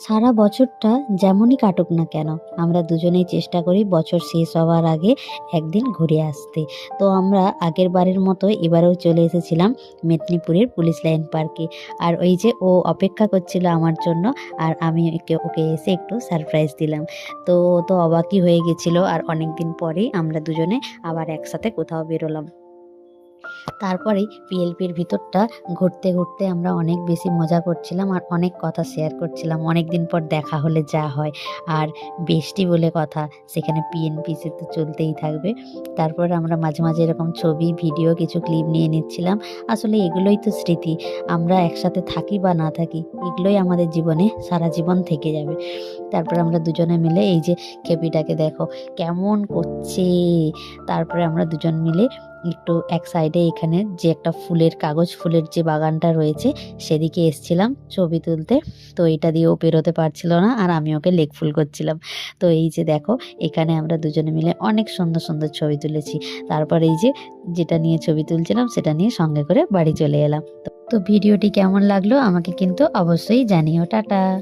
সারা বছরটা যেমনই কাটুক না কেন, আমরা দুজনেই চেষ্টা করি বছর শেষ হওয়ার আগে একদিন ঘুরে আসতে। তো আমরা আগের বারের মতো এবারেও চলে এসেছিলাম মেদিনীপুরের পুলিশ লাইন পার্কে। আর ওই যে ও অপেক্ষা করছিল আমার জন্য, আর আমি ওকে এসে একটু সারপ্রাইজ দিলাম। তো ও তো অবাকই হয়ে গেছিলো, আর অনেক দিন পরেই আমরা দুজনে আবার একসাথে কোথাও বেরোলাম। তারপরেই পিএলপির ভিতরটা ঘুরতে ঘুরতে আমরা অনেক বেশি মজা করছিলাম আর অনেক কথা শেয়ার করছিলাম। অনেক দিন পর দেখা হলে যা হয়, আর বেস্টি বলে কথা, সেখানে পিএনপিসি তো চলতেই থাকবে। তারপর আমরা মাঝে মাঝে এরকম ছবি ভিডিও কিছু ক্লিপ নিয়ে নিচ্ছিলাম। আসলে এগুলোই তো স্মৃতি, আমরা একসাথে থাকি বা না থাকি, এগুলোই আমাদের জীবনে সারা জীবন থেকে যাবে। তারপরে আমরা দুজনে মিলে এই যে খেপিটাকে দেখো কেমন করছে। তারপরে আমরা দুজন মিলে একটু এক সাইডে এখানে যে একটা ফুলের কাগজ ফুলের যে বাগানটা রয়েছে সেদিকে এসছিলাম ছবি তুলতে। তো এটা দিয়েও পেরোতে পারছিল না, আর আমি ওকে লেগ ফুল করছিলাম। তো এই যে দেখো, এখানে আমরা দুজনে মিলে অনেক সুন্দর সুন্দর ছবি তুলেছি। তারপর এই যে যেটা নিয়ে ছবি তুলছিলাম সেটা নিয়ে সঙ্গে করে বাড়ি চলে এলাম। তো ভিডিওটি কেমন লাগলো আমাকে কিন্তু অবশ্যই জানিও। টাটা।